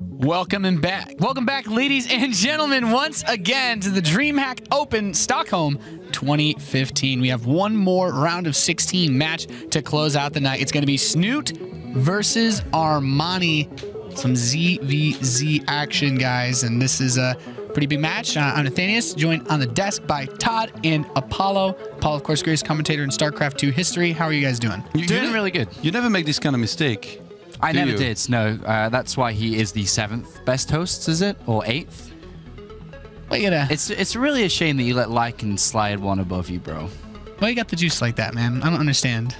Welcome back, ladies and gentlemen, once again to the DreamHack Open Stockholm 2015. We have one more round of 16 match to close out the night. It's going to be Snute versus Armani. Some ZvZ action, guys, and this is a pretty big match. I'm Nathanius, joined on the desk by Todd and Apollo. Apollo, of course, greatest commentator in StarCraft 2 history. How are you guys doing? You're doing really good. You never make this kind of mistake. I never did, no. That's why he is the 7th best host, is it? Or 8th? Well, you gotta... It's really a shame that you let Lycan slide one above you, bro. Well, you got the juice like that, man. I don't understand.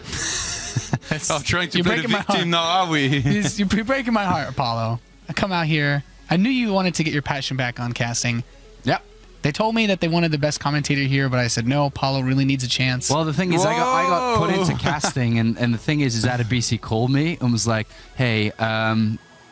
Trying to play the victim now, are we? You're breaking my heart, Apollo. I come out here. I knew you wanted to get your passion back on casting. Yep. They told me that they wanted the best commentator here, but I said, no, Apollo really needs a chance. Well, the thing is, I got put into casting, and the thing is Adabisi called me and was like, hey,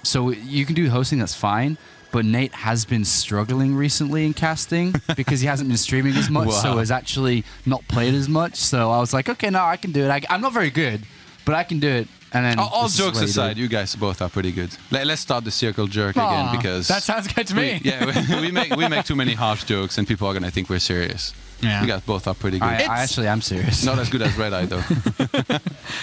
so you can do hosting, that's fine, but Nate has been struggling recently in casting because he hasn't been streaming as much, so has actually not played as much. So I was like, okay, no, I can do it. I'm not very good, but I can do it. And then all jokes aside, you guys both are pretty good. Let's start the circle jerk again, because that sounds good to me. We make too many harsh jokes, and people are gonna think we're serious. Yeah. You guys both are pretty good. I actually am serious. Not as good as Red Eye, though.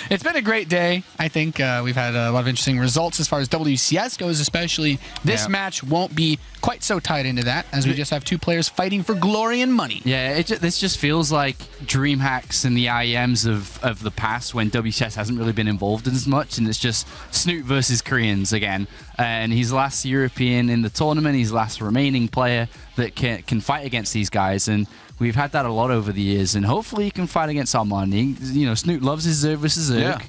It's been a great day. I think we've had a lot of interesting results as far as WCS goes, especially. This match won't be quite so tied into that, as we just have two players fighting for glory and money. Yeah, this just feels like DreamHacks and the IEMs of the past, when WCS hasn't really been involved in as much, and it's just Snute versus Koreans again. And he's the last European in the tournament. He's the last remaining player that can fight against these guys, and we've had that a lot over the years, and hopefully he can fight against Armani. You know, Snute loves his Zerg versus Zerg. Yeah.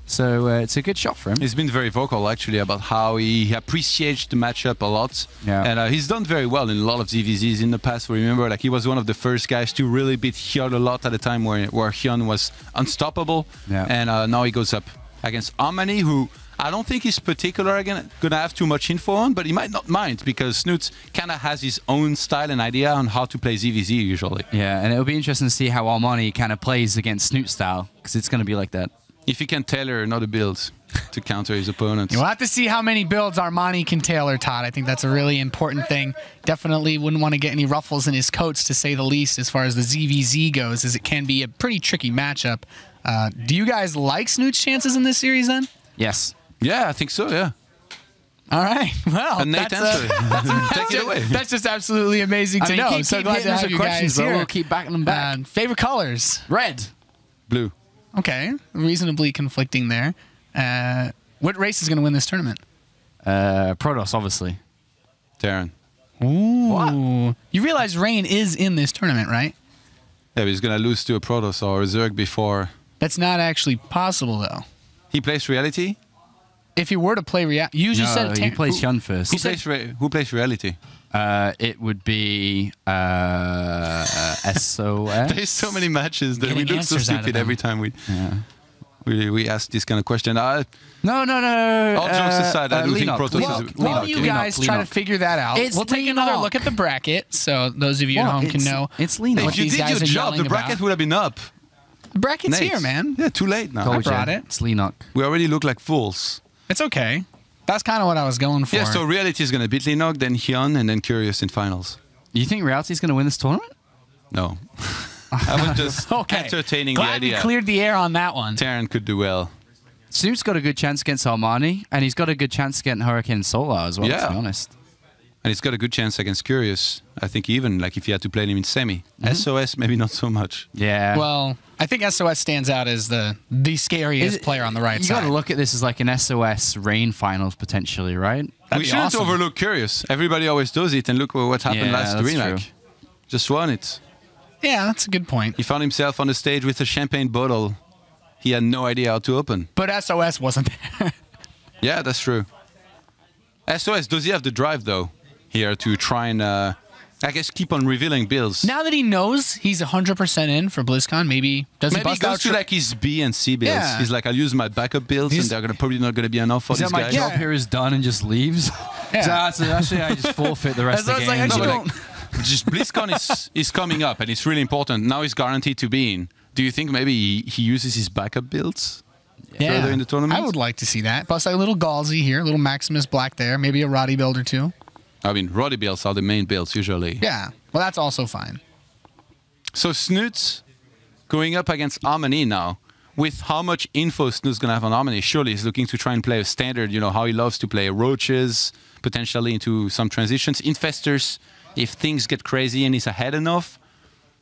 So it's a good shot for him. He's been very vocal, actually, about how he appreciates the matchup a lot. Yeah. And he's done very well in a lot of ZvZs in the past. Remember, like, he was one of the first guys to really beat Hyun a lot at a time where Hyun was unstoppable. Yeah. And now he goes up against Armani, who I don't think he's particularly going to have too much info on, but he might not mind, because Snute kind of has his own style and idea on how to play ZvZ usually. Yeah, and it'll be interesting to see how Armani kind of plays against Snute style, because it's going to be like that. If he can tailor another build to counter his opponents. We'll have to see how many builds Armani can tailor, Todd. I think that's a really important thing. Definitely wouldn't want to get any ruffles in his coats, to say the least, as far as the ZvZ goes, as it can be a pretty tricky matchup. Do you guys like Snute's chances in this series, then? Yes. Yeah, I think so, yeah. All right. Well, Nate take it away. That's just absolutely amazing to know. So glad to have you guys here. We'll keep backing them back. Favorite colors? Red. Blue. Okay. Reasonably conflicting there. What race is going to win this tournament? Protoss, obviously. Terran. Ooh. What? You realize Rain is in this tournament, right? Yeah, but he's going to lose to a Protoss or a Zerg before. That's not actually possible, though. He plays Reality? If he were to play Reality... You just said... he plays Hyun first. Who plays Reality? It would be SOS. There's so many matches that we look so stupid every time we ask this kind of question. No. All jokes aside, I do think Protoss is... While you guys try to figure that out, we'll take another look at the bracket, so those of you at home can know it's Lean. If you did your job, the bracket would have been up. The bracket's here, man. Yeah, too late now. I brought it. It's Leanock. We already look like fools. It's okay. That's kind of what I was going for. Yeah, so Reality is going to beat Leanock, then Hyun, and then Curious in finals. You think Reality is going to win this tournament? No. I was just entertaining the idea. Glad you cleared the air on that one. Terran could do well. Snoop's got a good chance against Armani, and he's got a good chance against Hurricane Solar as well, to be honest. And he's got a good chance against Curious. I think even, like, if you had to play him in semi. SOS, maybe not so much. Yeah. Well, I think SOS stands out as the scariest player on the right side. You got to look at this as like an SOS Rain finals, potentially, right? We shouldn't overlook Curious. Everybody always does it, and look what happened last DreamHack. Just won it. Yeah, that's a good point. He found himself on the stage with a champagne bottle. He had no idea how to open. But SOS wasn't there. Yeah, that's true. SOS, does he have the drive, though, here to try and, I guess, keep on revealing builds? Now that he knows he's 100% in for BlizzCon, maybe does he bust he out goes to like his B and C builds. Yeah. He's like, I'll use my backup builds, and they're probably not going to be enough for these guys. My job here is done, and just leaves. Yeah. So actually, I just forfeit the rest of the game. Just BlizzCon is coming up, and it's really important. Now he's guaranteed to be in. Do you think maybe he uses his backup builds? further in the tournament. I would like to see that. Plus, a little Galsy here, a little Maximus Black there, maybe a Roddy build or two. I mean, Roddy builds are the main builds usually. Yeah, well, that's also fine. So Snute going up against Armani now. With how much info Snoot's going to have on Armani, surely he's looking to try and play a standard, you know, how he loves to play roaches, potentially into some transitions. Infestors, if things get crazy and he's ahead enough.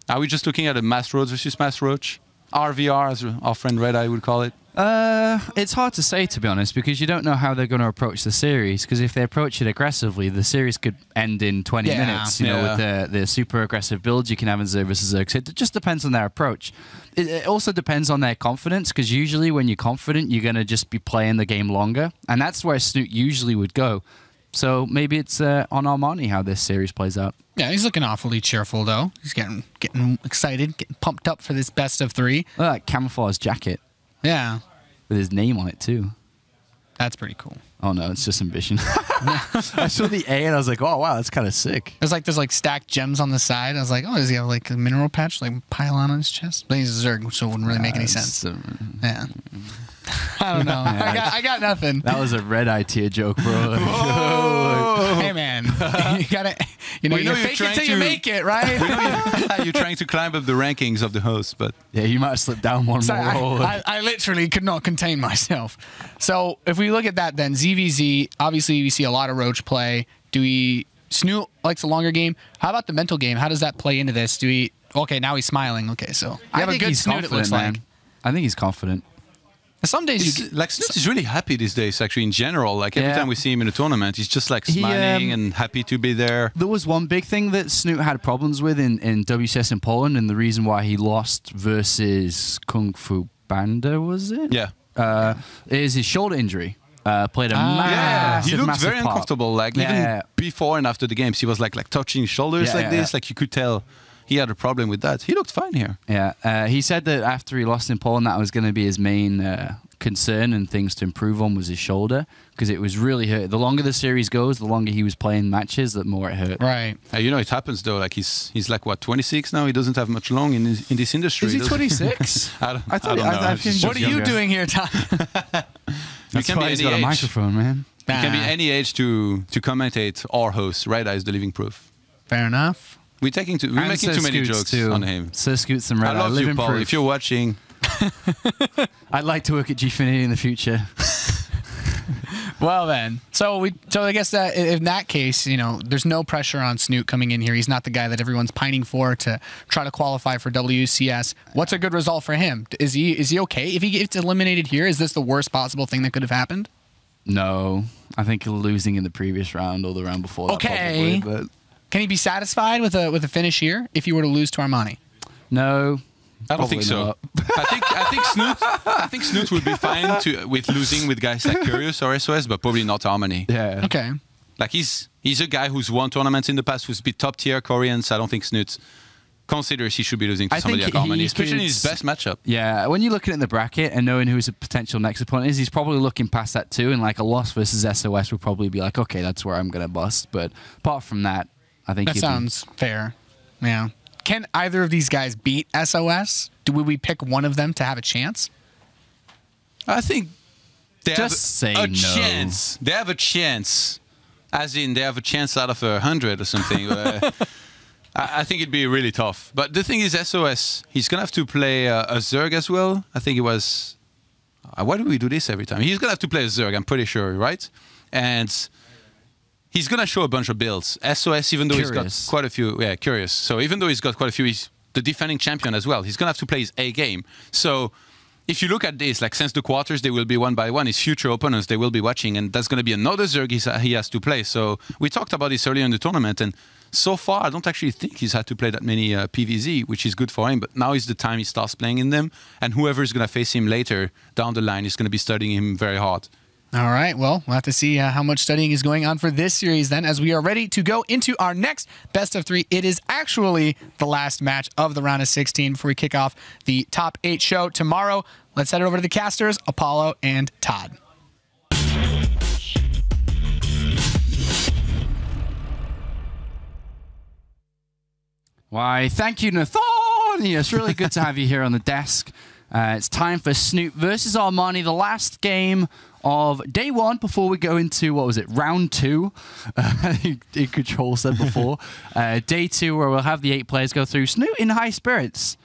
Are we just looking at a Mass Roach versus Mass Roach? RVR, as our friend Red Eye would call it. It's hard to say, to be honest, because you don't know how they're going to approach the series. Because if they approach it aggressively, the series could end in 20 minutes. You know, with the super aggressive builds you can have in ZvZ. So it just depends on their approach. It also depends on their confidence, because usually when you're confident, you're going to just be playing the game longer, and that's where Snute usually would go. So maybe it's on Armani how this series plays out. Yeah, he's looking awfully cheerful though. He's getting excited, getting pumped up for this best of 3. Look at that camouflage jacket. Yeah. With his name on it, too. That's pretty cool. Oh, no, it's just Ambition. I saw the A, and I was like, oh, wow, that's kind of sick. There's like stacked gems on the side. I was like, oh, does he have like a mineral patch, like pylon on his chest? But he's a Zerg, so it wouldn't really make any sense. Yeah. I don't know. I got nothing. That was a Red Eye tier joke, bro. Hey, man. You gotta, you fake it till you make it, right? You're trying to climb up the rankings of the host, but... Yeah, you might have slipped down one more. I literally could not contain myself. So if we look at that then, ZvZ, obviously we see a lot of Roach play. Snute likes a longer game. How about the mental game? How does that play into this? Okay, now he's smiling. Okay, so I have a good Snute, it looks like. I think he's confident. Some days like Snute is really happy these days, actually, in general. Like every time we see him in a tournament, he's just like smiling and happy to be there. There was one big thing that Snute had problems with in WCS in Poland, and the reason why he lost versus Kung Fu Panda, was it? Yeah. Is his shoulder injury. Played a massive, he looked very part. uncomfortable. Like even before and after the games, he was like touching his shoulders like this. Like you could tell he had a problem with that. He looked fine here. Yeah, he said that after he lost in Poland, that was going to be his main concern and things to improve on was his shoulder, because it was really hurt. The longer the series goes, the longer he was playing matches, the more it hurt. Right. You know, it happens though. Like he's like what, 26 now. He doesn't have much long in this industry. Is he 26? I don't know. What are you doing here, Tom? That's why he's got a microphone, man. You can be any age to commentate or host. Red Eye is the living proof. Fair enough. We're making too many jokes on him. So Scoots and Red Eye. I love you, Paul. If you're watching, I'd like to work at Gfinity in the future. Well then, so I guess that in that case, you know, there's no pressure on Snute coming in here. He's not the guy that everyone's pining for to try to qualify for WCS. What's a good result for him? Is he okay if he gets eliminated here? Is this the worst possible thing that could have happened? No, I think losing in the previous round or the round before. Okay, that probably, but can he be satisfied with a finish here if he were to lose to Armani? No. I don't think so. I think Snute would be fine with losing with guys like Curious or SOS, but probably not Armani. Yeah. Okay. Like he's a guy who's won tournaments in the past, who's been top tier Koreans. I don't think Snute considers he should be losing to somebody like Armani, especially in his best matchup. Yeah, when you're looking at the bracket and knowing who his potential next opponent is, he's probably looking past that too, and like a loss versus SOS would probably be like, okay, that's where I'm gonna bust. But apart from that, I think that sounds fair. Yeah. Can either of these guys beat SOS? Would we pick one of them to have a chance? I think they have a chance. They have a chance. As in, they have a chance out of 100 or something. I think it'd be really tough. But the thing is, SOS, he's going to have to play a Zerg as well. I think it was... why do we do this every time? He's going to have to play a Zerg, I'm pretty sure, right? And... he's going to show a bunch of builds. SOS, even though he's got quite a few... Yeah, Curious. So even though he's got quite a few, he's the defending champion as well. He's going to have to play his A game. So if you look at this, like since the quarters, they will be one by one. His future opponents, they will be watching. And that's going to be another Zerg he has to play. So we talked about this earlier in the tournament. And so far, I don't actually think he's had to play that many PvZ, which is good for him. But now is the time he starts playing in them. And whoever is going to face him later down the line is going to be studying him very hard. All right, well, we'll have to see how much studying is going on for this series then, as we are ready to go into our next best of 3. It is actually the last match of the round of 16 before we kick off the top 8 show tomorrow. Let's head over to the casters, Apollo and Todd. Why, thank you, Nathan. It's really good to have you here on the desk. It's time for Snute versus Armani, the last game of day 1 before we go into, what was it, round 2? Control said before. Day 2 where we'll have the 8 players go through. Snute in high spirits.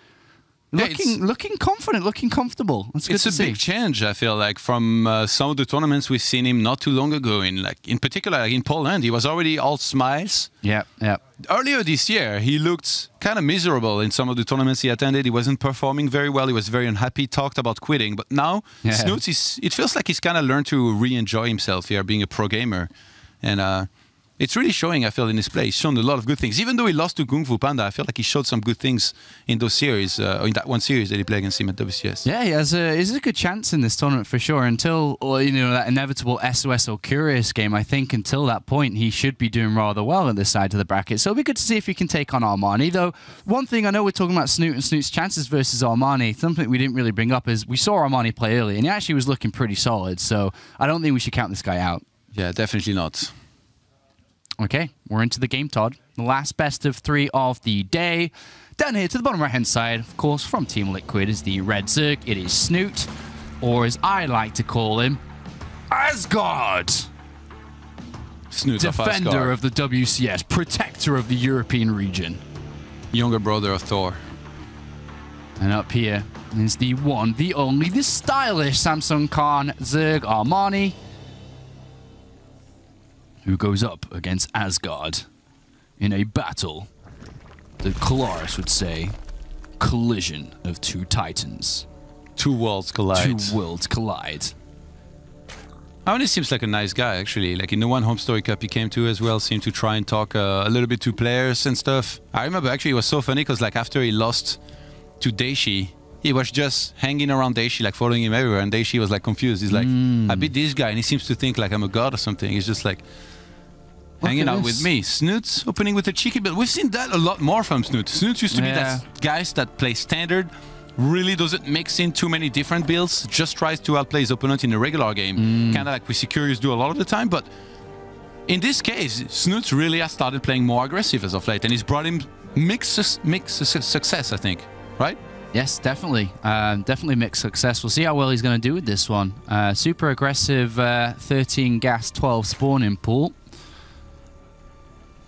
Looking confident, looking comfortable. It's a big change, I feel like, from some of the tournaments we've seen him not too long ago. In particular, like in Poland, he was already all smiles. Yeah. Earlier this year, he looked kind of miserable in some of the tournaments he attended. He wasn't performing very well. He was very unhappy, talked about quitting. But now, Snute, it feels like he's kind of learned to re-enjoy himself here, being a pro gamer. And it's really showing, I feel, in his play. He's shown a lot of good things. Even though he lost to Kung Fu Panda, I feel like he showed some good things in those series, or in that one series that he played against him at WCS. Yeah, he has a good chance in this tournament for sure. Until, that inevitable SOS or Curious game, I think until that point, he should be doing rather well at this side of the bracket. So it'll be good to see if he can take on Armani. Though, one thing I know we're talking about Snute and Snute's chances versus Armani, something we didn't really bring up is we saw Armani play early, and he actually was looking pretty solid. So I don't think we should count this guy out. Yeah, definitely not. Okay, we're into the game, Todd. The last best of 3 of the day. Down here to the bottom right-hand side, of course, from Team Liquid is the Red Zerg. It is Snute, or as I like to call him, Asgard. Snute Defender of the WCS, protector of the European region. Younger brother of Thor. And up here is the one, the only, the stylish Samsung Khan Zerg Armani, who goes up against Asgard in a battle that Colaris would say, collision of 2 titans. 2 worlds collide. 2 worlds collide. Armani seems like a nice guy, actually. Like in the one Home Story Cup he came to as well, seemed to try and talk a little bit to players and stuff. I remember actually it was so funny because like after he lost to Daishi, he was just hanging around Daishi, like following him everywhere, and Daishi was like confused. He's like, I beat this guy, and he seems to think like I'm a god or something. He's just like hanging out with me. Snute's opening with a cheeky build. We've seen that a lot more from Snute. Snute used to be that guys that play standard, really doesn't mix in too many different builds, just tries to outplay his opponent in a regular game. Kind of like we see Curious do a lot of the time, but in this case, Snute really has started playing more aggressive as of late, and he's brought him mixed success, I think, right? Yes, definitely. Definitely mixed success. We'll see how well he's going to do with this one. Super aggressive 13 gas, 12 spawning pool.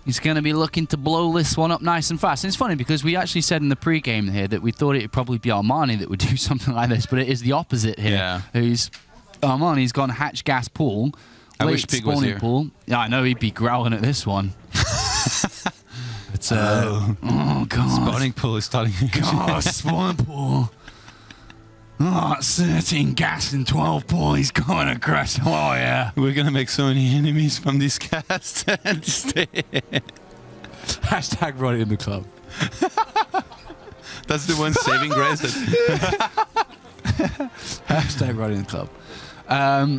He's going to be looking to blow this one up nice and fast. And it's funny because we actually said in the pre-game here that we thought it would probably be Armani that would do something like this, but it is the opposite here. Yeah. Armani's gone hatch gas pool. I wish Pig was here. Pool. Yeah, I know he'd be growling at this one. It's oh god. Spawning pool is starting. God, spawning pool. Oh, it's 13 gas and 12 pool. He's going aggressive. Oh yeah. We're gonna make so many enemies from this cast. Hashtag run it in the club. That's the one saving grace. Hashtag run it in the club.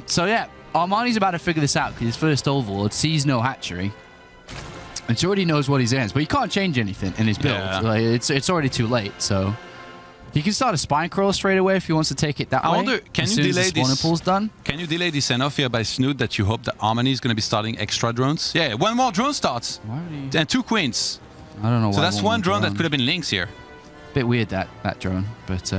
So yeah, Armani's about to figure this out because his first overlord sees no hatchery. And he already knows what he's in, but he can't change anything in his build. Yeah. Like, it's already too late, so he can start a spine crawler straight away if he wants to take it that way. I wonder, can you delay this? Pool's done? Can you delay this enough here by Snute that you hope that Armani is going to be starting extra drones? Yeah, 1 more drone starts. And 2 queens. I don't know. So that's one drone that could have been Lynx here. Bit weird that drone, but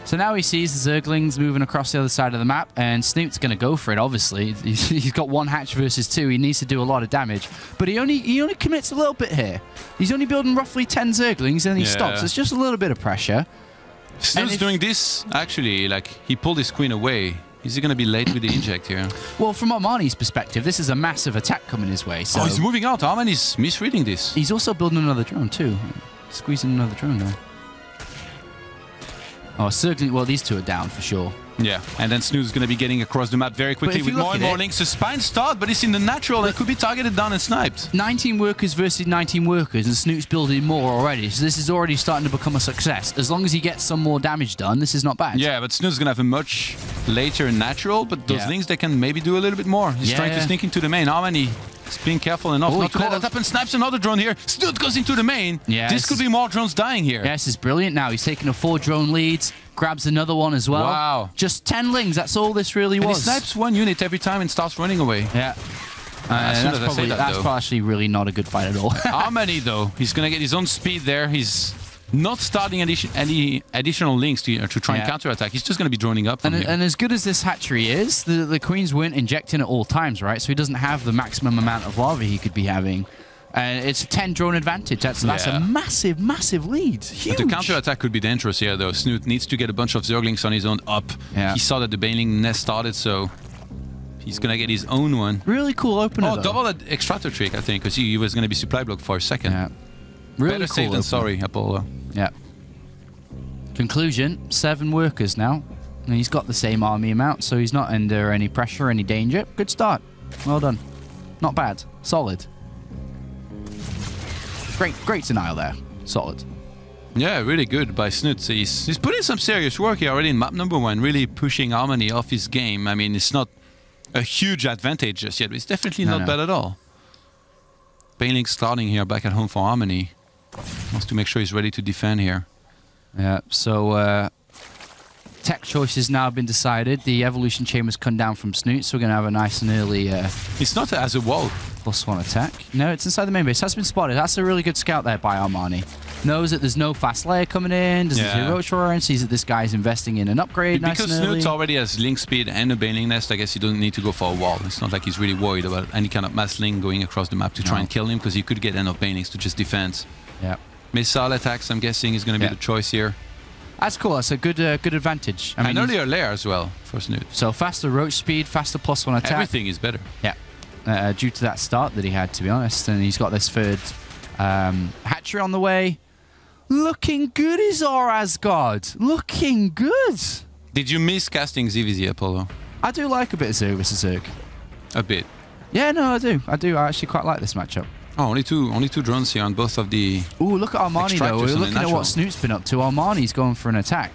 so now he sees the Zerglings moving across the other side of the map, and Snute's going to go for it, obviously. He's got 1 hatch versus 2. He needs to do a lot of damage. But he only commits a little bit here. He's only building roughly 10 Zerglings, and he stops. It's just a little bit of pressure. Snute's doing this, actually, like, he pulled his queen away. Is he going to be late with the inject here? Well, from Armani's perspective, this is a massive attack coming his way. So he's moving out. Armani's misreading this. He's also building another drone, too. Squeezing another drone there. Oh, certainly. Well, these 2 are down for sure. Yeah, and then Snute's going to be getting across the map very quickly with more and more links. The spine start, but it's in the natural. It could be targeted down and sniped. 19 workers versus 19 workers, and Snute's building more already. So this is already starting to become a success. As long as he gets some more damage done, this is not bad. Yeah, but Snute's going to have a much later natural, but those links, they can maybe do a little bit more. He's trying to sneak into the main. Armani is being careful enough not to let that happen. Snipes another drone here. Snute goes into the main. Yeah, this could be more drones dying here. Yeah, this is brilliant now. He's taking a 4 drone lead. Grabs another one as well. Wow. Just 10 lings, that's all this really was. And he snipes 1 unit every time and starts running away. Yeah. That's actually really not a good fight at all. Armani, though, he's going to get his own speed there. He's not starting any additional links to try and counterattack. He's just going to be droning up from here. And as good as this hatchery is, the queens weren't injecting at all times, right? So he doesn't have the maximum amount of lava he could be having. And it's a 10 drone advantage. That's a massive, massive lead. Huge. But the counterattack could be dangerous here, though. Snute needs to get a bunch of Zerglings on his own up. Yeah. He saw that the Baneling nest started, so he's going to get his own one. Really cool opener, Oh, double extractor trick, I think, because he was going to be supply blocked for a second. Yeah. Really Better cool safe than sorry, Apollo. Yeah. Conclusion, 7 workers now. And he's got the same army amount, so he's not under any pressure, any danger. Good start. Well done. Not bad. Solid. Great denial there. Solid. Yeah, really good by Snute. He's putting some serious work here already in map number 1, really pushing Armani off his game. I mean, it's not a huge advantage just yet, but it's definitely not bad at all. Baneling starting here back at home for Armani. Wants to make sure he's ready to defend here. Yeah, so tech choice has now been decided. The evolution chamber's come down from Snute, so we're going to have a nice and early... it's not as a wall. +1 attack. No, it's inside the main base. Has been spotted. That's a really good scout there by Armani. Knows that there's no fast layer coming in, doesn't see a roach roar, and sees that this guy's investing in an upgrade nice and early. Because Snute already has link speed and a Baneling nest, I guess he doesn't need to go for a wall. It's not like he's really worried about any kind of mass link going across the map to try and kill him, because he could get enough Banelings to just defend. Yeah. Missile attacks, I'm guessing, is going to be the choice here. That's cool. That's a good advantage. I mean, an earlier layer as well for Snute. So faster roach speed, faster +1 attack. Everything is better. Yeah. Due to that start that he had, to be honest. And he's got this third hatchery on the way. Looking good is our Asgard. Looking good. Did you miss casting ZvZ, Apollo? I do like a bit of Zerg versus Zerg. A bit. Yeah, no, I do. I actually quite like this matchup. Oh, only two drones here on both of the... Ooh, look at Armani, though. We're looking at what Snute's been up to. Armani's going for an attack.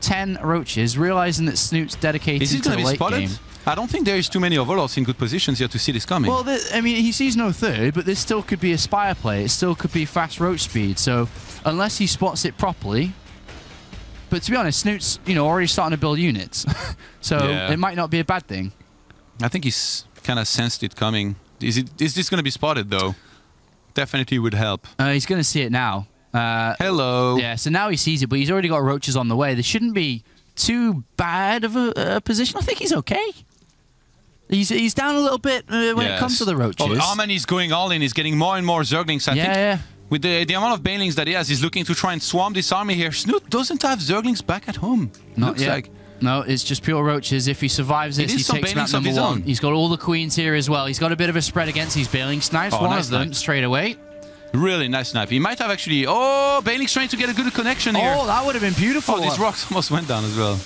10 roaches, realizing that Snute's dedicated to the late game. I don't think there is too many overlords in good positions here to see this coming. Well, I mean, he sees no third, but this still could be a Spire play. It still could be fast roach speed. So, unless he spots it properly... But to be honest, Snute's, already starting to build units. So, it might not be a bad thing. I think he's kind of sensed it coming. Is this going to be spotted, though? Definitely would help. He's going to see it now. Hello. Yeah, so now he sees it, but he's already got roaches on the way. This shouldn't be too bad of a position. I think he's okay. He's down a little bit when it comes to the roaches. Oh, Armani's going all in. He's getting more and more Zerglings. I think with the amount of Banelings that he has, he's looking to try and swarm this army here. Snute doesn't have Zerglings back at home. Not yet. No, it's just pure roaches. If he survives this, he takes map number 1. He's got all the queens here as well. He's got a bit of a spread against these Baneling. Snipes one of them straight away. Really nice snipe. He might have actually... Oh, Baneling's trying to get a good connection here. Oh, that would have been beautiful. Oh, these rocks almost went down as well.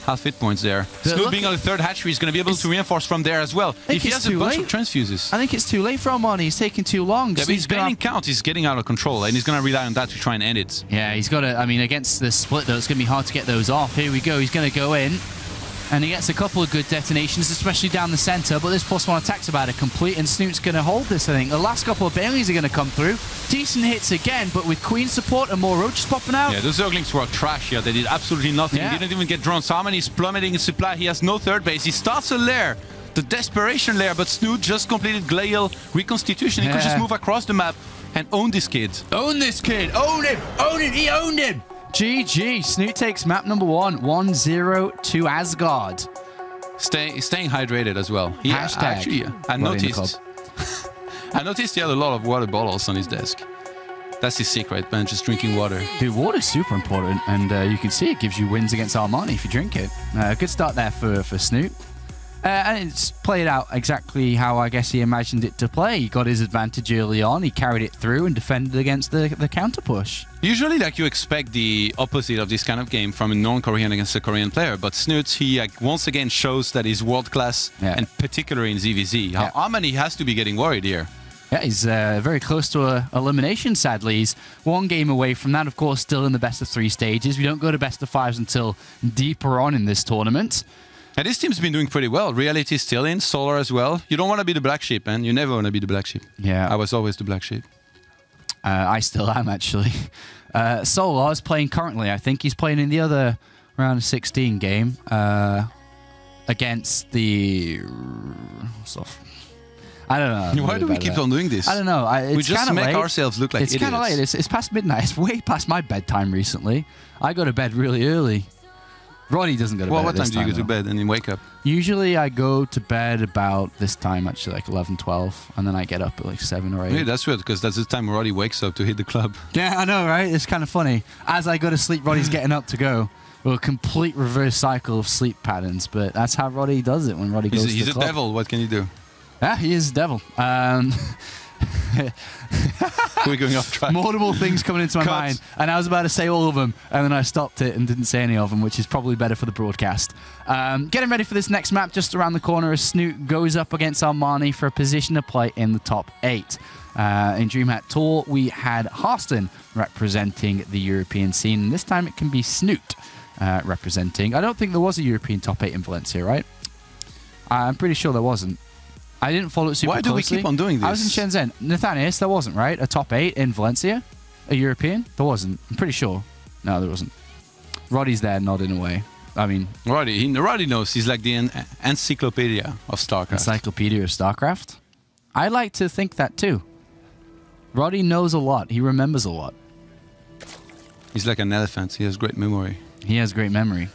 Half hit points there. Snute being on the third hatchery is going to be able to reinforce from there as well. If he has a bunch of transfuses. I think it's too late for Armani. He's taking too long. Yeah, but his Baneling count is getting out of control, and he's going to rely on that to try and end it. Yeah, he's got to... I mean, against the split, though, it's going to be hard to get those off. Here we go. He's going to go in. And he gets a couple of good detonations, especially down the center. But this +1 attack's about to complete, and Snute's going to hold this, I think. The last couple of Banelings are going to come through. Decent hits again, but with Queen support and more roaches popping out. Yeah, those Zerglings were trash here. They did absolutely nothing. He didn't even get drones. Armani's plummeting his supply. He has no third base. He starts a lair, the desperation lair, but Snute just completed Glial reconstitution. He could just move across the map and own this kid. Own this kid. Own him. Own it. He owned him. GG. Snute takes map number 1. 1-0 to Asgard. Staying hydrated as well. Actually, I noticed. I noticed he had a lot of water bottles on his desk. That's his secret, man. Just drinking water. Dude, water's super important, and you can see it gives you wins against Armani if you drink it. Good start there for Snute. And it's played out exactly how I guess he imagined it to play. He got his advantage early on, he carried it through and defended against the counter push. Usually, you expect the opposite of this kind of game from a non-Korean against a Korean player, but Snute, he once again shows that he's world-class, and particularly in ZvZ. How Armani has to be getting worried here. Yeah, he's very close to elimination, sadly. He's one game away from that, of course, still in the best-of-3 stages. We don't go to best-of-5s until deeper on in this tournament. And this team's been doing pretty well. Reality is still in, Solar as well. You don't want to be the black sheep, man. You never want to be the black sheep. Yeah. I was always the black sheep. I still am, actually. Solar is playing currently. I think he's playing in the other round of 16 game against the... I don't know. Why do we keep on doing this? I don't know. We just make ourselves look like idiots. It's kind of late. It's past midnight. It's way past my bedtime recently. I go to bed really early. Roddy doesn't go to bed. Well, what time do you go to bed and then wake up? Usually I go to bed about this time, actually, like 11, 12, and then I get up at like 7 or 8. Yeah, that's weird, because that's the time Roddy wakes up to hit the club. Yeah, I know, right? It's kind of funny. As I go to sleep, Roddy's getting up to go. Well, a complete reverse cycle of sleep patterns, but that's how Roddy does it when Roddy goes to the club. He's a devil. What can you do? Yeah, he is a devil. We're going off track. Multiple things coming into my mind, and I was about to say all of them, and then I stopped it and didn't say any of them, which is probably better for the broadcast. Getting ready for this next map just around the corner as Snute goes up against Armani for a position to play in the top 8. In DreamHack Tour, we had Harston representing the European scene, and this time it can be Snute representing. I don't think there was a European top 8 in Valencia, right? I'm pretty sure there wasn't. I didn't follow it super closely. Why do we keep on doing this? I was in Shenzhen. Nathanias, there wasn't, right? A top 8 in Valencia? A European? There wasn't. I'm pretty sure. No, there wasn't. Roddy's there nodding away. I mean... Roddy knows. He's like the encyclopedia of StarCraft. Encyclopedia of StarCraft? I like to think that too. Roddy knows a lot. He remembers a lot. He's like an elephant. He has great memory. He has great memory.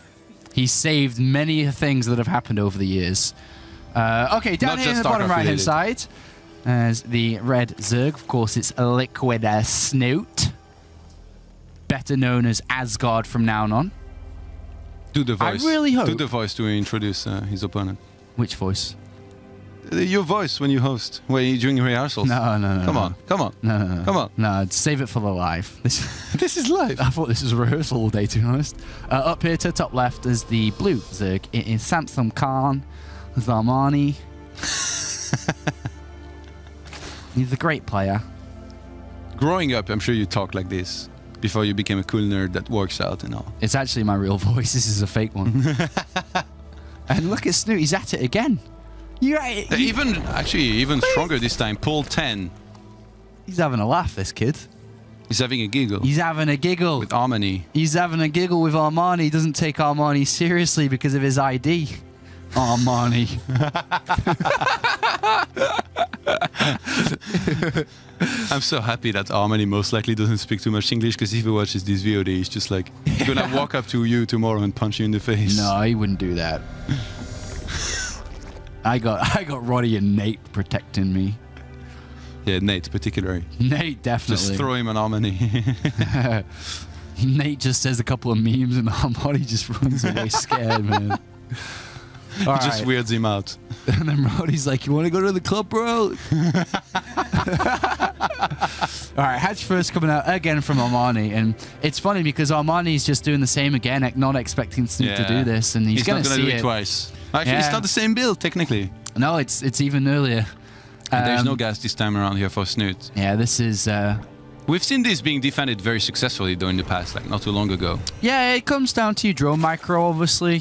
He saved many things that have happened over the years. Okay, down here in the bottom right-hand side, there's the red Zerg. Of course, it's a liquid Snute, better known as Asgard from now on. Do the voice. I really hope. Do the voice to introduce his opponent. Which voice? Your voice when you host, when you're doing rehearsals. No. Come on. No. Come on. No, save it for the live. This is live. I thought this was rehearsal all day, to be honest. Up here to the top left is the blue Zerg. It is Samsung Khan. There's Armani. He's a great player. Growing up, I'm sure you talked like this before you became a cool nerd that works out and all. It's actually my real voice. This is a fake one. And look at Snute. He's at it again. Even stronger this time. Pull 10. He's having a laugh, this kid. He's having a giggle. He's having a giggle. With Armani. He's having a giggle with Armani. He doesn't take Armani seriously because of his ID. Armani. I'm so happy that Armani most likely doesn't speak too much English, because if he watches this VOD, he's just like gonna walk up to you tomorrow and punch you in the face. No, he wouldn't do that. I got Roddy and Nate protecting me. Yeah, Nate particularly. Nate definitely. Just throw him an Armani. Nate just says a couple of memes and Armani just runs away scared, man. It just weirds him out. And then Roddy's like, you want to go to the club, bro? All right, Hatch first coming out again from Armani. And it's funny because Armani's just doing the same again, not expecting Snute to do this. And he's going to see it twice. Actually, it's not the same build, technically. No, it's even earlier. There's no gas this time around here for Snute. Yeah, this is... We've seen this being defended very successfully, though, in the past, like not too long ago. Yeah, it comes down to your drone micro, obviously.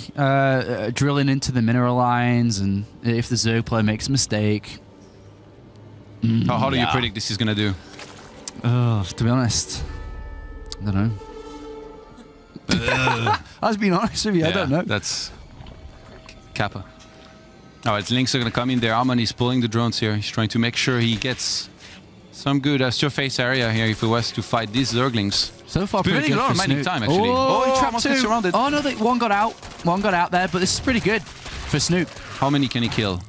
Drilling into the mineral lines, and if the Zerg player makes a mistake. How do you predict this is going to do? To be honest, I don't know. I was being honest with you, I don't know. That's Kappa. Alright, Lynx are going to come in there. Armani's pulling the drones here. He's trying to make sure he gets some good surface area here if he was to fight these Zerglings. So far, pretty good a lot of mining time, actually. Oh, he trapped 2. Surrounded. Oh, no, one got out. One got out there, but this is pretty good for Snute. How many can he kill?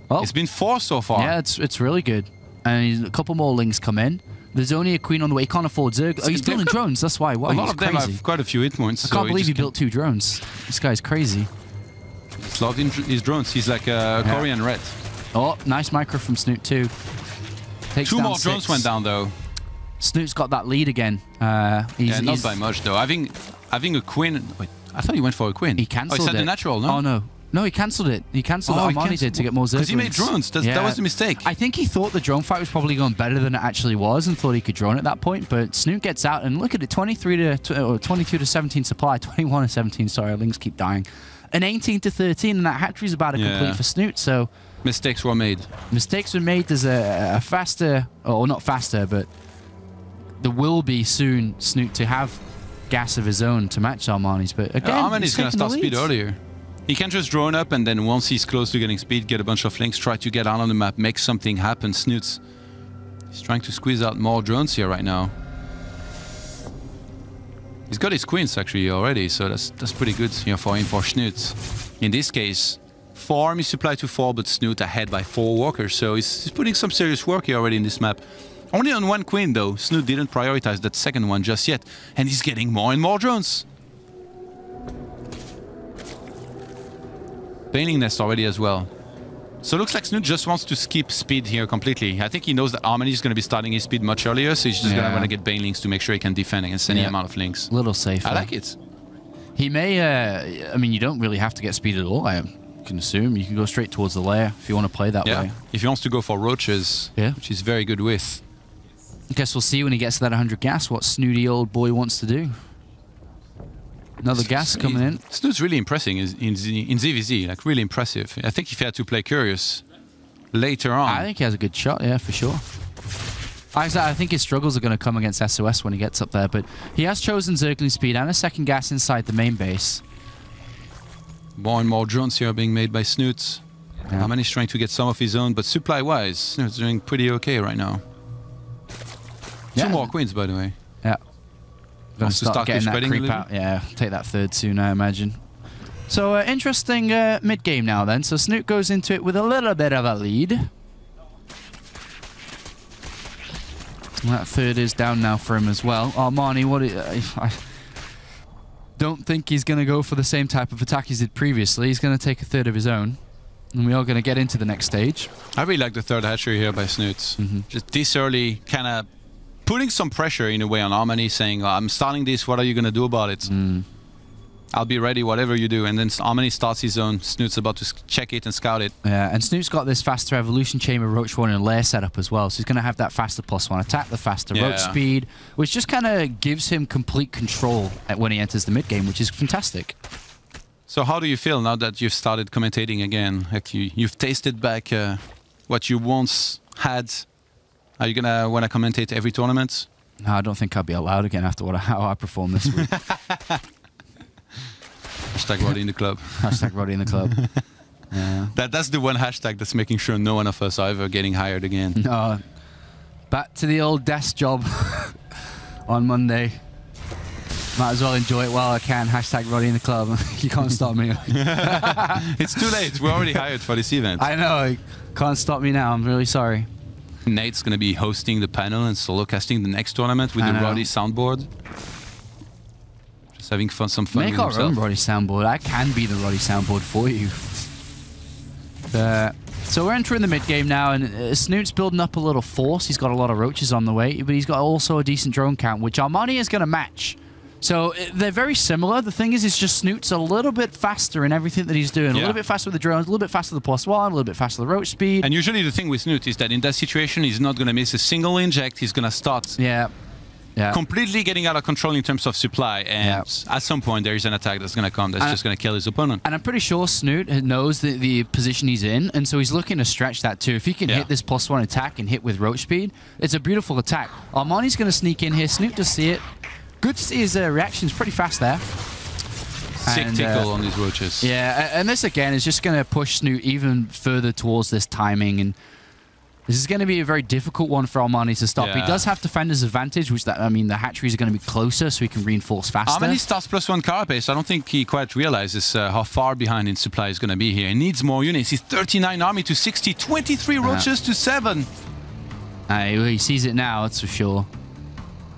Well, it's been 4 so far. Yeah, it's really good. And a couple more Lings come in. There's only a queen on the way. He can't afford Zerg. Oh, he's building drones. That's why. Wow, a lot of them have quite a few hit points. I can't believe he built 2 drones. This guy's crazy. He's loved his drones. He's like a Korean red. Oh, nice micro from Snute too. Takes 2 more 6. drones went down though. Snute's got that lead again. He's not by much though. Having a queen. Wait, I thought he went for a queen. He cancelled it. He said the natural, no? Oh no. No, he cancelled it. He cancelled it. Armani did to get more Zerglings. Because he made drones. That was the mistake. I think he thought the drone fight was probably going better than it actually was and thought he could drone at that point. But Snute gets out and look at it. 22 to 17 supply. 21 to 17. Sorry, Lings keep dying. An 18 to 13, and that hatchery's about to complete for Snute. So mistakes were made. Mistakes were made. There's a faster, or not faster, but there will be soon Snute to have gas of his own to match Armani's. But again, Armani's going to start speed earlier. He can just drone up and then once he's close to getting speed, get a bunch of links, try to get out on the map, make something happen. Snute, he's trying to squeeze out more drones here right now. He's got his queens actually already, so that's pretty good here for him, for Snute. In this case, 4 army supply to 4, but Snute ahead by 4 walkers, so he's putting some serious work here already in this map. Only on 1 queen though, Snute didn't prioritize that second one just yet, and he's getting more and more drones. Baneling nest already as well. So it looks like Snute just wants to skip speed here completely. I think he knows that Armani is going to be starting his speed much earlier, so he's just going to want to get banelings to make sure he can defend against any amount of links. A little safer. I like it. He may, I mean, you don't really have to get speed at all, I can assume. You can go straight towards the lair if you want to play that way. If he wants to go for roaches, which he's very good with. I guess we'll see when he gets to that 100 gas what snooty old boy wants to do. Another gas coming in. Snute's really impressing in ZvZ, like really impressive. I think if he had to play Curious later on. I think he has a good shot, yeah, for sure. I think his struggles are going to come against SOS when he gets up there, but he has chosen Zergling speed and a second gas inside the main base. More and more drones here are being made by Snute. Armani's trying to get some of his own, but supply-wise, Snute's doing pretty okay right now. 2 more queens, by the way. Yeah. Going to start getting that creep out. Yeah, take that third soon, I imagine. So, interesting mid-game now then. So, Snute goes into it with a little bit of a lead. And that third is down now for him as well. Armani, I don't think he's going to go for the same type of attack he did previously. He's going to take a third of his own. And we are going to get into the next stage. I really like the third hatchery here by Snute. Just this early, kind of putting some pressure in a way on Armani, saying, I'm starting this, what are you going to do about it? I'll be ready, whatever you do. And then Armani starts his own. Snute's about to check it and scout it. Yeah, and Snute's got this faster evolution chamber, roach one, and lair setup as well. So he's going to have that faster +1 attack, the faster roach speed, which just kind of gives him complete control when he enters the mid game, which is fantastic. So how do you feel now that you've started commentating again? Like you've tasted back what you once had? Are you going to want to commentate every tournament? No, I don't think I'll be allowed again after how I performed this week. Hashtag Roddy in the club. Hashtag Roddy in the club. Yeah. That's the one hashtag that's making sure no one of us are ever getting hired again. No. Back to the old desk job on Monday. Might as well enjoy it while I can. Hashtag Roddy in the club. You can't stop me. It's too late. We're already hired for this event. I know. Can't stop me now. I'm really sorry. Nate's going to be hosting the panel and solo casting the next tournament with the Roddy soundboard. Just having some fun Make with our himself. own Roddy soundboard. I can be the Roddy soundboard for you. So we're entering the mid game now, and Snute's building up a little force. He's got a lot of roaches on the way, but he's got also a decent drone count, which Armani is going to match. So they're very similar. The thing is, it's just Snute's a little bit faster in everything that he's doing. A little bit faster with the drones, a little bit faster with the +1, a little bit faster with the roach speed. And usually the thing with Snute is that in that situation, he's not going to miss a single inject. He's going to start completely getting out of control in terms of supply. And at some point, there is an attack that's going to come that's just going to kill his opponent. And I'm pretty sure Snute knows the position he's in, and so he's looking to stretch that too. If he can hit this +1 attack and hit with roach speed, it's a beautiful attack. Armani's going to sneak in here. Snute does see it. Good to see his reactions pretty fast there. Sick tickle on these roaches. Yeah, and this again is just going to push Snute even further towards this timing, and this is going to be a very difficult one for Armani to stop. He does have defender's advantage, which I mean the hatcheries are going to be closer, so he can reinforce faster. Armani starts +1 carapace. I don't think he quite realizes how far behind in supply is going to be here. He needs more units. He's 39 army to 60, 23 roaches to 7. He sees it now, that's for sure.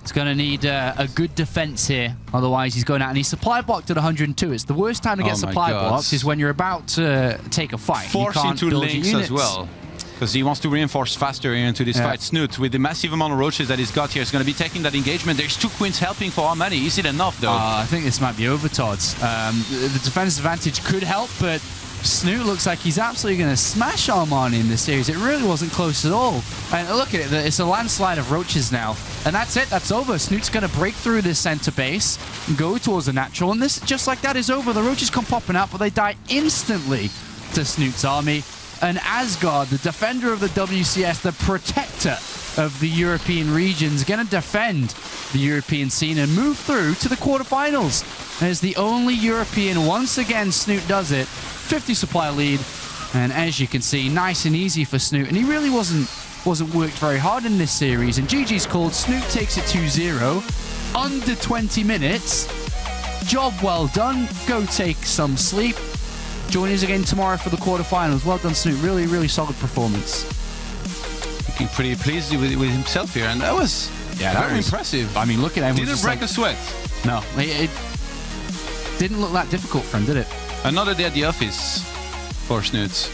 He's going to need a good defense here. Otherwise, he's going out. And he's supply blocked at 102. It's the worst time to get supply blocked is when you're about to take a fight. Force into links as well. Because he wants to reinforce faster into this fight. Snute, with the massive amount of roaches that he's got here, is going to be taking that engagement. There's 2 queens helping for Armani. Is it enough, though? I think this might be over, Todd. The defense advantage could help, but Snute looks like he's absolutely going to smash Armani in this series. It really wasn't close at all. And look at it. It's a landslide of roaches now. And that's it. That's over. Snute's going to break through this center base and go towards the natural. And this, just like that, is over. The roaches come popping out, but they die instantly to Snute's army. And Asgard, the defender of the WCS, the protector of the European regions, going to defend the European scene and move through to the quarterfinals. As the only European, once again, Snute does it. 50 supply lead, and as you can see, nice and easy for Snute, and he really wasn't worked very hard in this series, and GG's called. Snute takes it 2-0, under 20 minutes. Job well done. Go take some sleep. Join us again tomorrow for the quarterfinals. Well done, Snute. Really, really solid performance. Looking pretty pleased with himself here, and that was very impressive. I mean, look at him. Didn't break a sweat. No, it didn't look that difficult for him, did it? Another day at the office for Snute.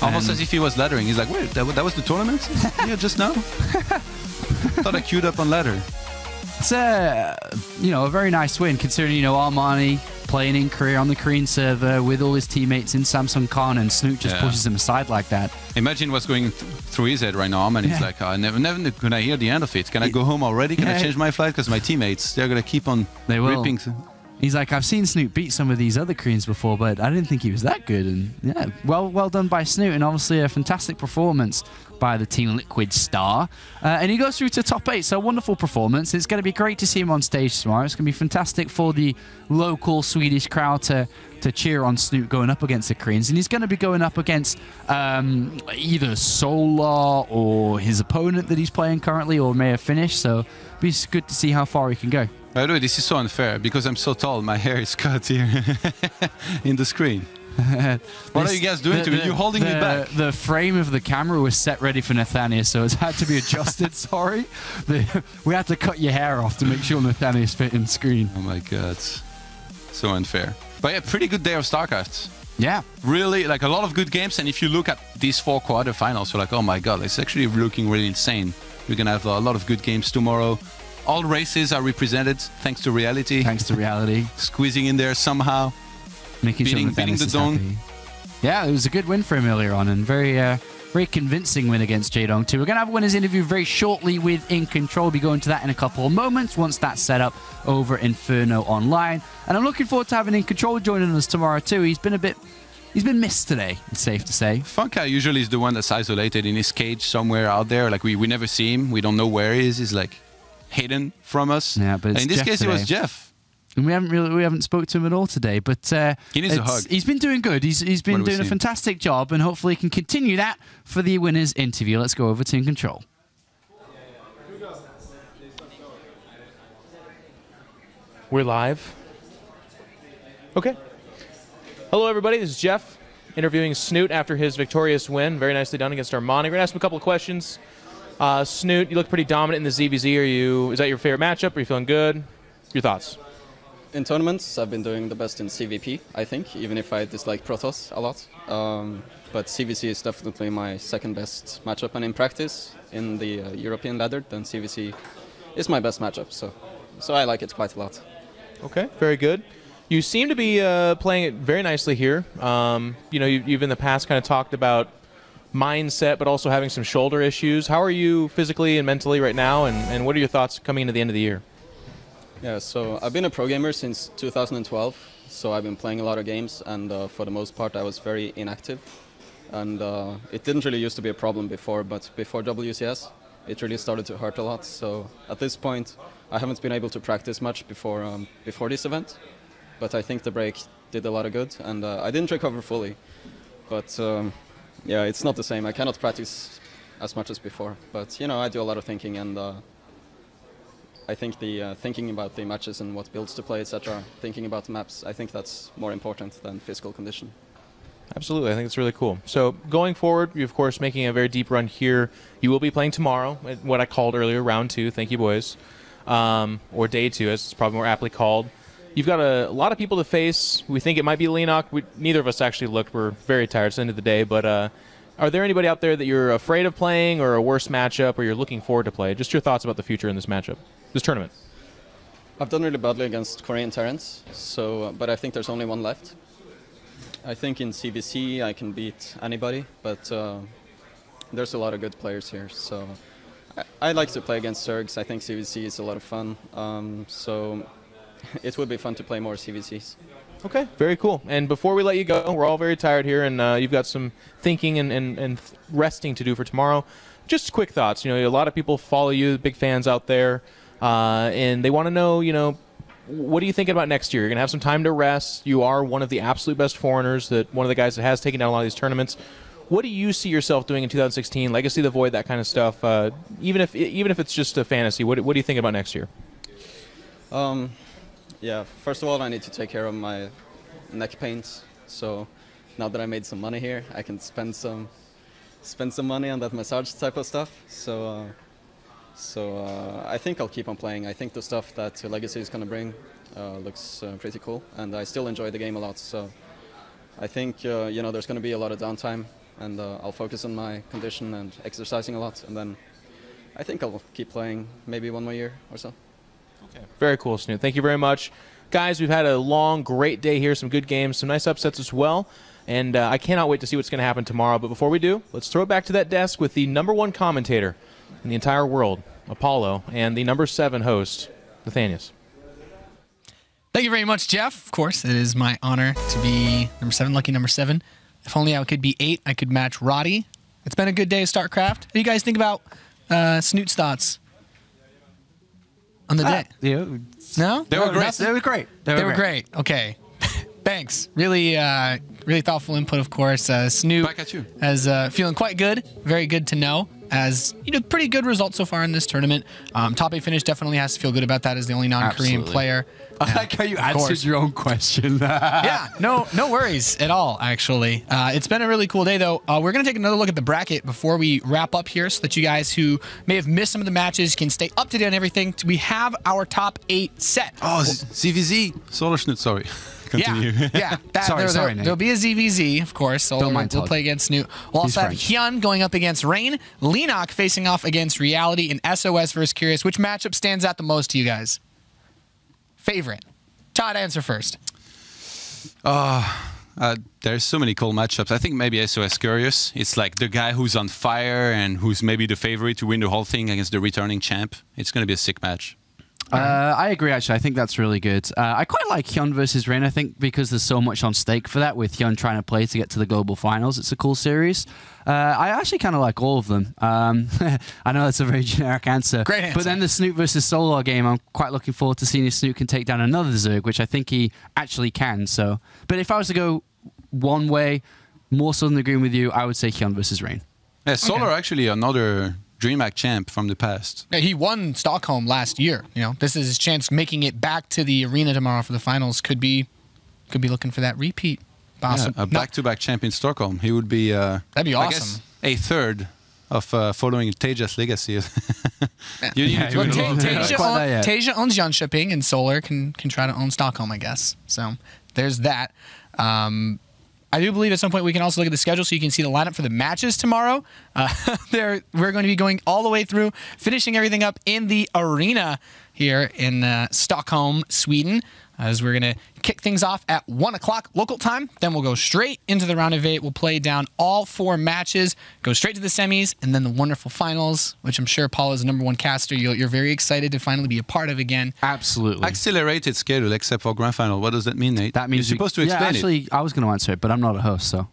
Almost as if he was laddering. He's like, wait, that was the tournament? Yeah, just now? Thought I queued up on ladder. It's a very nice win, considering, Armani playing in Korea on the Korean server with all his teammates in Samsung Con, and Snute just pushes him aside like that. Imagine what's going through his head right now. Armani is like, oh, never can I hear the end of it. Can I go home already? Can I change my flight? Because my teammates, they're going to keep on ripping. He's like, I've seen Snute beat some of these other Koreans before, but I didn't think he was that good. And yeah, well done by Snute, and obviously a fantastic performance by the Team Liquid star. And he goes through to top 8, so wonderful performance. It's going to be great to see him on stage tomorrow. It's going to be fantastic for the local Swedish crowd to cheer on Snute going up against the Koreans. And he's going to be going up against either Solar or his opponent that he's playing currently, or may have finished. So it'll be good to see how far he can go. By the way, this is so unfair because I'm so tall. My hair is cut here in the screen. What are you guys doing to me? You're holding me back. The frame of the camera was set ready for Nathanius, so it's had to be adjusted. Sorry. We had to cut your hair off to make sure Nathanius fit in screen. Oh my god. So unfair. But yeah, pretty good day of StarCraft. Yeah. Really, like a lot of good games. And if you look at these 4 quarterfinals, you're like, oh my god, it's actually looking really insane. We're going to have a lot of good games tomorrow. All races are represented thanks to reality. Thanks to reality. Squeezing in there somehow. Beating the Dong. Yeah, it was a good win for him earlier on, and very convincing win against Jaedong too. We're going to have a winner's interview very shortly with In Control. We'll be going to that in a couple of moments once that's set up over Inferno Online. And I'm looking forward to having In Control joining us tomorrow too. He's been missed today, it's safe to say. Funka usually is the one that's isolated in his cage somewhere out there. Like we never see him. We don't know where he is. He's like hidden from us. Yeah, but in this case, it was Jeff. And we haven't spoke to him at all today, but he needs a hug. He's been doing good. He's been doing a fantastic job, and hopefully he can continue that for the winners interview. Let's go over to In Control. We're live. Okay. Hello, everybody. This is Jeff interviewing Snute after his victorious win. Very nicely done against Armani. We're going to ask him a couple of questions. Snute, you look pretty dominant in the ZvZ. Is that your favorite matchup? Are you feeling good? Your thoughts? In tournaments, I've been doing the best in CVP, I think, even if I dislike Protoss a lot. But CVC is definitely my second best matchup, and in practice, in the European ladder, then CVC is my best matchup, so I like it quite a lot. Okay, very good. You seem to be playing it very nicely here. You've in the past kind of talked about mindset, but also having some shoulder issues. How are you physically and mentally right now, and what are your thoughts coming into the end of the year? Yeah, so I've been a pro gamer since 2012, so I've been playing a lot of games, and for the most part I was very inactive. And it didn't really used to be a problem before, but before WCS it really started to hurt a lot. So at this point I haven't been able to practice much before this event, but I think the break did a lot of good, and I didn't recover fully. But yeah, it's not the same. I cannot practice as much as before, but I do a lot of thinking, and I think the thinking about the matches and what builds to play, etc., thinking about the maps, I think that's more important than physical condition. Absolutely, I think it's really cool. So going forward, you're of course making a very deep run here. You will be playing tomorrow, what I called earlier, round 2, thank you boys, or day 2 as it's probably more aptly called. You've got a lot of people to face. We think it might be Lenok. Neither of us actually looked. We're very tired. It's the end of the day, but are there anybody out there that you're afraid of playing, or a worse matchup, or you're looking forward to play? Just your thoughts about the future in this matchup, this tournament. I've done really badly against Korean Terrans, but I think there's only one left. I think in CVC I can beat anybody, but there's a lot of good players here. So I like to play against Zergs. I think CVC is a lot of fun. So it would be fun to play more CVCs. Okay, very cool. And before we let you go, we're all very tired here, and you've got some thinking and resting to do for tomorrow. just quick thoughts. A lot of people follow you, big fans out there, and they want to know, what are you thinking about next year? You're going to have some time to rest. You are one of the absolute best foreigners, one of the guys that has taken down a lot of these tournaments. What do you see yourself doing in 2016? Legacy of the Void, that kind of stuff. Even if it's just a fantasy, what do you think about next year? Yeah, first of all, I need to take care of my neck pains. So now that I made some money here, I can spend some money on that massage type of stuff. So I think I'll keep on playing. I think the stuff that Legacy is going to bring looks pretty cool, and I still enjoy the game a lot. So I think there's going to be a lot of downtime, and I'll focus on my condition and exercising a lot, and then I think I'll keep playing maybe 1 more year or so. Okay. Very cool, Snute. Thank you very much. Guys, we've had a long, great day here, some good games, some nice upsets as well, and I cannot wait to see what's going to happen tomorrow. But before we do, let's throw it back to that desk with the #1 commentator in the entire world, Apollo, and the #7 host, Nathanius. Thank you very much, Jeff. Of course, it is my honor to be #7, lucky #7. If only I could be 8, I could match Roddy. It's been a good day of StarCraft. What do you guys think about Snute's thoughts on the day? Yeah. No? They were great. They were great. They were great. Okay. Thanks. Really thoughtful input, of course. Snute Back at you. as feeling quite good. Very good to know. As pretty good results so far in this tournament. Top 8 finish definitely has to feel good about that as the only non-Korean Absolutely. player. I like how you answered your own question. Yeah, no worries at all, actually. It's been a really cool day, though. We're going to take another look at the bracket before we wrap up here so that you guys who may have missed some of the matches can stay up to date on everything. We have our top 8 set. Oh, ZvZ. Solar Snute, sorry. Continue. Yeah. Sorry, Nate. There'll be a ZvZ, of course. So Don't mind we'll Todd. play against Snute. We'll also have Hyun going up against Rain, Lenok facing off against Reality, and SOS versus Curious. Which matchup stands out the most to you guys? Favorite? Todd, answer first. There's so many cool matchups. I think maybe SOS Curious. It's like the guy who's on fire and who's maybe the favorite to win the whole thing against the returning champ. It's going to be a sick match. I agree, actually. I think that's really good. I quite like Hyun versus Rain, I think, because there's so much on stake for that, with Hyun trying to play to get to the global finals. It's a cool series. I actually kind of like all of them. I know that's a very generic answer. Great answer. But then the Snute versus Solar game, I'm quite looking forward to seeing if Snute can take down another Zerg, which I think he actually can. So, but if I was to go one way, more so than agreeing with you, I would say Hyun versus Rain. Yeah, Solar actually another DreamHack champ from the past. Yeah, he won Stockholm last year. This is his chance making it back to the arena tomorrow for the finals. Could be looking for that repeat. Yeah, a back-to-back champ in Stockholm. He would be that'd be I awesome. guess a third of following Teja's legacy. You need to Well, do it. Tasia owns Jönköping, and Solar can try to own Stockholm, I guess. So there's that. I do believe at some point we can also look at the schedule so you can see the lineup for the matches tomorrow. We're going to be going all the way through, finishing everything up in the arena here in Stockholm, Sweden, as we're going to kick things off at 1 o'clock local time. Then we'll go straight into the round of 8. We'll play down all 4 matches, go straight to the semis, and then the wonderful finals, which I'm sure Paul is the #1 caster. You're very excited to finally be a part of again. Absolutely. Accelerated schedule, except for grand final. What does that mean, Nate? That means you're supposed to explain actually, I was going to answer it, but I'm not a host, so.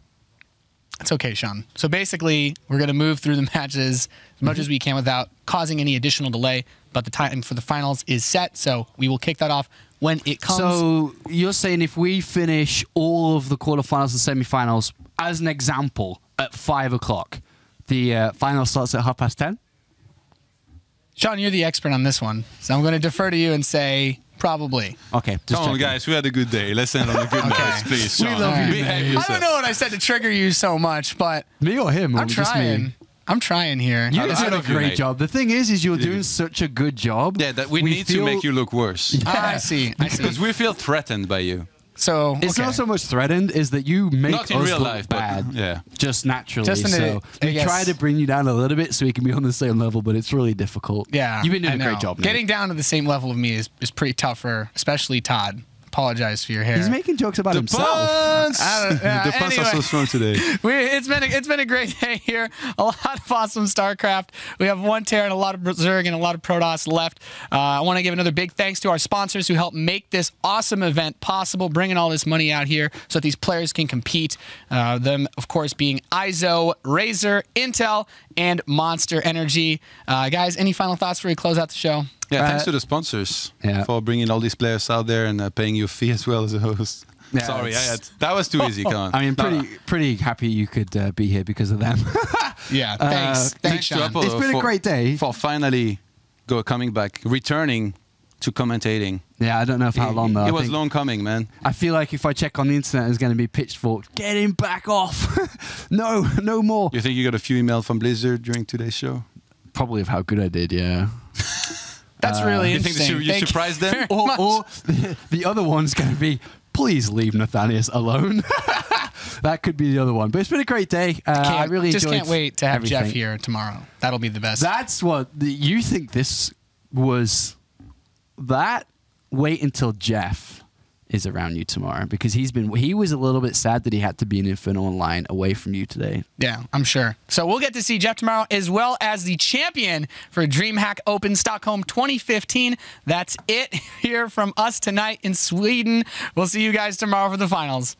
It's okay, Sean. So basically, we're going to move through the matches as much as we can without causing any additional delay, but the time for the finals is set, so we will kick that off when it comes. So you're saying if we finish all of the quarterfinals and semifinals, as an example, at 5 o'clock, the final starts at 10:30? Sean, you're the expert on this one, so I'm going to defer to you and say probably. Okay. Come on, guys. We had a good day. Let's end on a good note, please. Sean. We love you, Behave Nate. yourself. I don't know what I said to trigger you so much, but Me or him? I'm trying. I'm trying here. You're I doing a love you, great mate. job. The thing is you're doing such a good job. Yeah, that we need to make you look worse. I see. Because we feel threatened by you. So It's okay. not so much threatened, is that you make Not in us real look life, but bad. yeah. Just naturally. Just in so I we guess. try to bring you down a little bit so we can be on the same level, but it's really difficult. Yeah, You've been doing I a great know. job, Nate. Getting down to the same level of me is pretty tough for especially Todd. apologize for your hair. He's making jokes about himself. The puns are so strong today. It's been a great day here. A lot of awesome StarCraft. We have one Terran, a lot of Zerg, and a lot of Protoss left. I want to give another big thanks to our sponsors who helped make this awesome event possible, bringing all this money out here so that these players can compete. Them, of course, being ISO, Razer, Intel, and Monster Energy. Guys, any final thoughts before we close out the show? Yeah, thanks to the sponsors Yeah. for bringing all these players out there and paying you a fee as well as a host. Yeah, Sorry, that was too easy. Come on. I mean, pretty happy you could be here because of them. Yeah, thanks. Thanks, to Sean. Apple It's been a great day. for finally coming back, returning to commentating. Yeah, I don't know for how long though. It I was think- long coming, man. I feel like if I check on the internet, there's going to be pitchforks. Get him back off. No more. You think you got a few emails from Blizzard during today's show? Probably of how good I did, yeah. That's really You think interesting. you surprised them? very Or, much. or the other one's going to be, please leave Nathanias alone. That could be the other one. But it's been a great day. I really enjoyed can't wait to have Jeff everything. here tomorrow. That'll be the best. That's what you think this was. That wait until Jeff is around you tomorrow, because he was a little bit sad that he had to be in Inferno Online away from you today. Yeah, I'm sure. So we'll get to see Jeff tomorrow, as well as the champion for DreamHack Open Stockholm 2015. That's it here from us tonight in Sweden. We'll see you guys tomorrow for the finals.